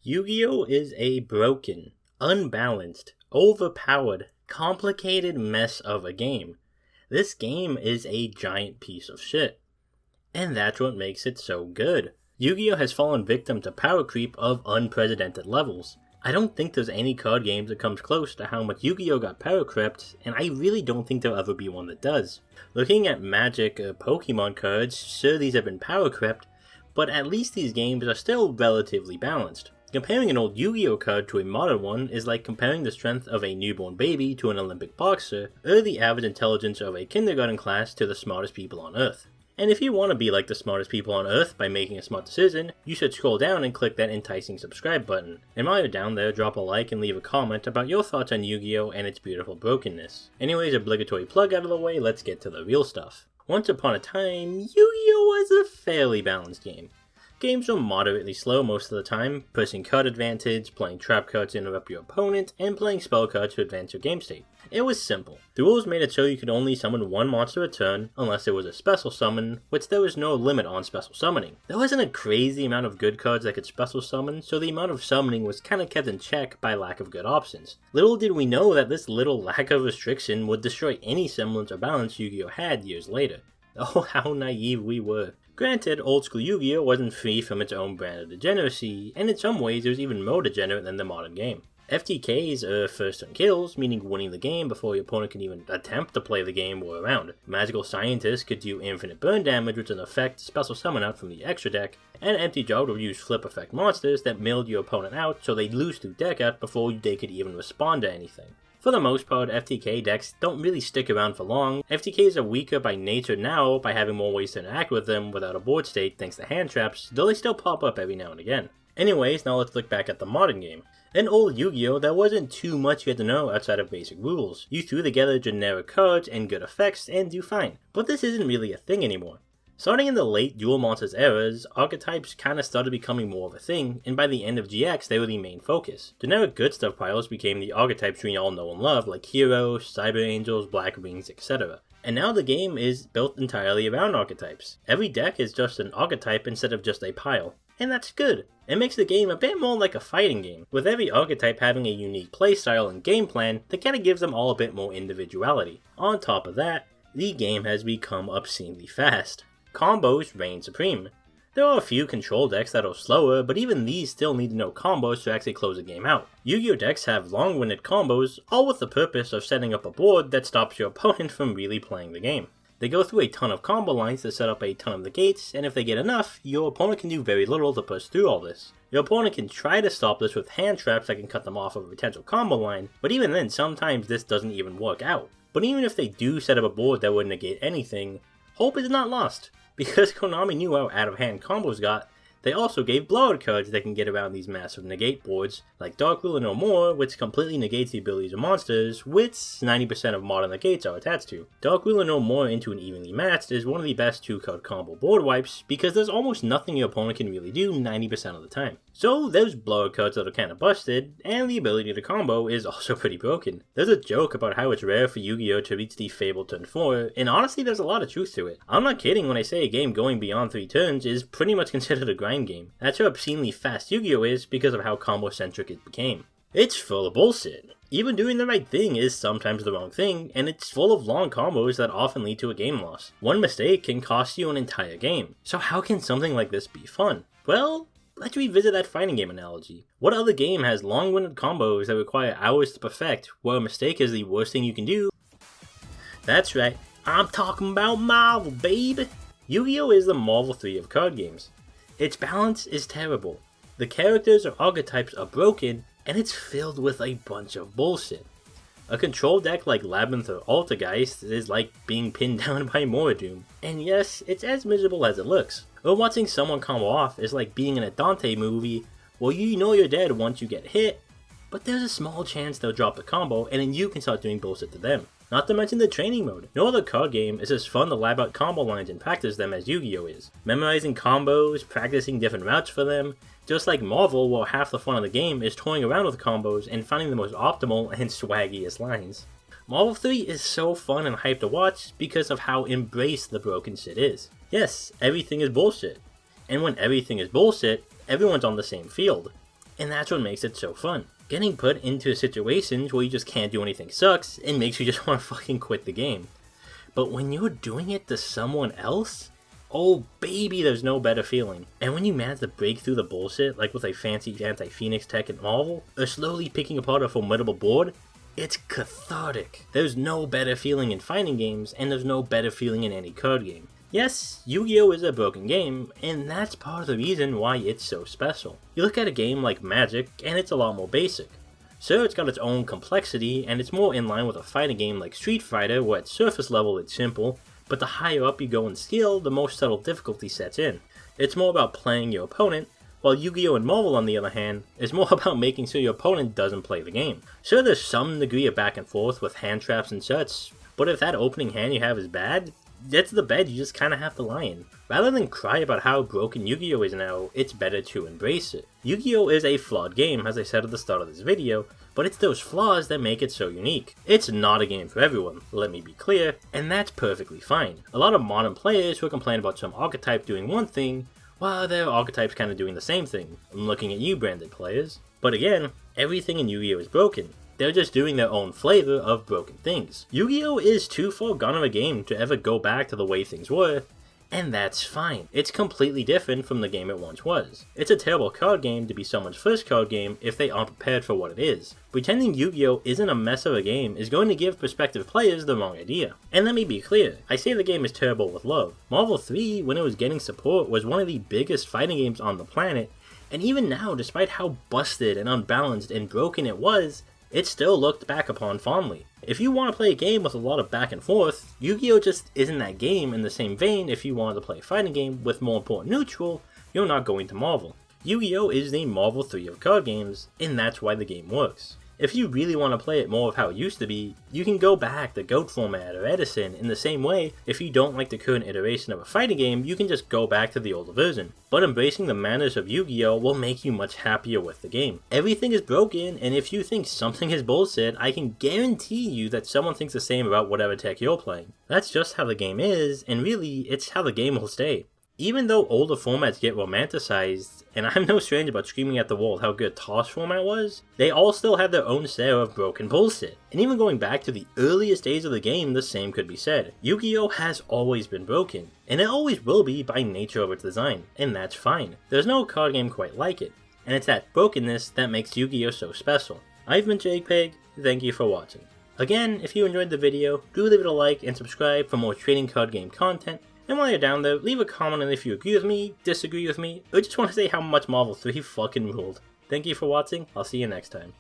Yu-Gi-Oh! Is a broken, unbalanced, overpowered, complicated mess of a game. This game is a giant piece of shit. And that's what makes it so good. Yu-Gi-Oh! Has fallen victim to power creep of unprecedented levels. I don't think there's any card game that comes close to how much Yu-Gi-Oh! Got power crept, and I really don't think there'll ever be one that does. Looking at Magic or Pokemon cards, sure these have been power crept, but at least these games are still relatively balanced. Comparing an old Yu-Gi-Oh! Card to a modern one is like comparing the strength of a newborn baby to an Olympic boxer, or the average intelligence of a kindergarten class to the smartest people on Earth. And if you want to be like the smartest people on Earth by making a smart decision, you should scroll down and click that enticing subscribe button. And while you're down there, drop a like and leave a comment about your thoughts on Yu-Gi-Oh! And its beautiful brokenness. Anyways, obligatory plug out of the way, let's get to the real stuff. Once upon a time, Yu-Gi-Oh! Was a fairly balanced game. Games were moderately slow most of the time, pushing card advantage, playing trap cards to interrupt your opponent, and playing spell cards to advance your game state. It was simple. The rules made it so you could only summon one monster a turn, unless it was a special summon, which there was no limit on special summoning. There wasn't a crazy amount of good cards that could special summon, so the amount of summoning was kinda kept in check by lack of good options. Little did we know that this little lack of restriction would destroy any semblance of balance Yu-Gi-Oh! Had years later. Oh, how naive we were. Granted, old school Yu-Gi-Oh! Wasn't free from its own brand of degeneracy, and in some ways it was even more degenerate than the modern game. FTKs, or first turn kills, meaning winning the game before your opponent can even attempt to play the game, were around. Magical scientists could do infinite burn damage with an effect special summon out from the extra deck, and Empty Jar would use flip effect monsters that milled your opponent out so they'd lose through deck out before they could even respond to anything. For the most part, FTK decks don't really stick around for long. FTKs are weaker by nature now by having more ways to interact with them without a board state thanks to hand traps, though they still pop up every now and again. Anyways, now let's look back at the modern game. In old Yu-Gi-Oh! There wasn't too much you had to know outside of basic rules. You threw together generic cards and good effects and do fine. But this isn't really a thing anymore. Starting in the late Duel Monsters eras, archetypes kinda started becoming more of a thing, and by the end of GX they were the main focus. Generic good stuff piles became the archetypes we all know and love, like Heroes, Cyber Angels, Black Wings, etc. And now the game is built entirely around archetypes. Every deck is just an archetype instead of just a pile. And that's good. It makes the game a bit more like a fighting game, with every archetype having a unique playstyle and game plan that kinda gives them all a bit more individuality. On top of that, the game has become obscenely fast. Combos reign supreme. There are a few control decks that are slower, but even these still need to know combos to actually close a game out. Yu-Gi-Oh! Decks have long-winded combos, all with the purpose of setting up a board that stops your opponent from really playing the game. They go through a ton of combo lines to set up a ton of negates, and if they get enough, your opponent can do very little to push through all this. Your opponent can try to stop this with hand traps that can cut them off of a potential combo line, but even then sometimes this doesn't even work out. But even if they do set up a board that would negate anything, hope is not lost. Because Konami knew how out-of-hand combos got, they also gave blowout cards that can get around these massive negate boards, like Dark Ruler No More, which completely negates the abilities of monsters, which 90% of modern negates are attached to. Dark Ruler No More into an evenly matched is one of the best 2-card combo board wipes, because there's almost nothing your opponent can really do 90% of the time. So there's blowout cards that are kinda busted, and the ability to combo is also pretty broken. There's a joke about how it's rare for Yu-Gi-Oh! To reach the fabled turn 4, and honestly there's a lot of truth to it. I'm not kidding when I say a game going beyond 3 turns is pretty much considered a grind game. That's how obscenely fast Yu-Gi-Oh! Is because of how combo-centric it became. It's full of bullshit. Even doing the right thing is sometimes the wrong thing, and it's full of long combos that often lead to a game loss. One mistake can cost you an entire game. So how can something like this be fun? Well, let's revisit that fighting game analogy. What other game has long-winded combos that require hours to perfect, where a mistake is the worst thing you can do? That's right, I'm talking about Marvel, baby! Yu-Gi-Oh! Is the Marvel 3 of card games. Its balance is terrible. The characters or archetypes are broken, and it's filled with a bunch of bullshit. A control deck like Labyrinth or Altergeist is like being pinned down by Mordoom. And yes, it's as miserable as it looks. Or watching someone combo off is like being in a Dante movie where you know you're dead once you get hit, but there's a small chance they'll drop the combo and then you can start doing bullshit to them. Not to mention the training mode. No other card game is as fun to lab out combo lines and practice them as Yu-Gi-Oh! Is. Memorizing combos, practicing different routes for them, just like Marvel, where half the fun of the game is toying around with combos and finding the most optimal and swaggiest lines. Marvel 3 is so fun and hyped to watch because of how embraced the broken shit is. Yes, everything is bullshit. And when everything is bullshit, everyone's on the same field. And that's what makes it so fun. Getting put into situations where you just can't do anything sucks and makes you just want to fucking quit the game. But when you're doing it to someone else, oh baby, there's no better feeling. And when you manage to break through the bullshit, like with a fancy anti-Phoenix tech at Marvel, or slowly picking apart a formidable board, it's cathartic. There's no better feeling in fighting games, and there's no better feeling in any card game. Yes, Yu-Gi-Oh! Is a broken game, and that's part of the reason why it's so special. You look at a game like Magic, and it's a lot more basic. Sure, it's got its own complexity, and it's more in line with a fighting game like Street Fighter, where at surface level it's simple, but the higher up you go in skill, the more subtle difficulty sets in. It's more about playing your opponent, while Yu-Gi-Oh! And Marvel, on the other hand, is more about making sure your opponent doesn't play the game. Sure, there's some degree of back and forth with hand traps and such, but if that opening hand you have is bad, that's the bed you just kinda have to lie in. Rather than cry about how broken Yu-Gi-Oh! Is now, it's better to embrace it. Yu-Gi-Oh! Is a flawed game, as I said at the start of this video, but it's those flaws that make it so unique. It's not a game for everyone, let me be clear, and that's perfectly fine. A lot of modern players who complain about some archetype doing one thing, while their archetype's kinda doing the same thing. I'm looking at you, branded players. But again, everything in Yu-Gi-Oh! Is broken. They're just doing their own flavor of broken things. Yu-Gi-Oh! Is too far gone of a game to ever go back to the way things were, and that's fine. It's completely different from the game it once was. It's a terrible card game to be someone's first card game if they aren't prepared for what it is. Pretending Yu-Gi-Oh! Isn't a mess of a game is going to give prospective players the wrong idea. And let me be clear, I say the game is terrible with love. Marvel 3, when it was getting support, was one of the biggest fighting games on the planet, and even now, despite how busted and unbalanced and broken it was, it still looked back upon fondly. If you want to play a game with a lot of back and forth, Yu-Gi-Oh! Just isn't that game. In the same vein, if you wanted to play a fighting game with more important neutral, you're not going to Marvel. Yu-Gi-Oh! Is the Marvel 3 of card games, and that's why the game works. If you really want to play it more of how it used to be, you can go back to GOAT format or Edison. In the same way, if you don't like the current iteration of a fighting game, you can just go back to the older version. But embracing the manners of Yu-Gi-Oh! Will make you much happier with the game. Everything is broken, and if you think something is bullshit, I can guarantee you that someone thinks the same about whatever tech you're playing. That's just how the game is, and really, it's how the game will stay. Even though older formats get romanticized, and I'm no stranger about screaming at the wall how good Toss format was, they all still have their own share of broken bullshit. And even going back to the earliest days of the game, the same could be said. Yu-Gi-Oh! Has always been broken, and it always will be by nature of its design, and that's fine. There's no card game quite like it, and it's that brokenness that makes Yu-Gi-Oh! So special. I've been JPEG, thank you for watching. Again, if you enjoyed the video, do leave it a like and subscribe for more trading card game content. And while you're down there, leave a comment on if you agree with me, disagree with me, or just want to say how much Marvel 3 fucking ruled. Thank you for watching, I'll see you next time.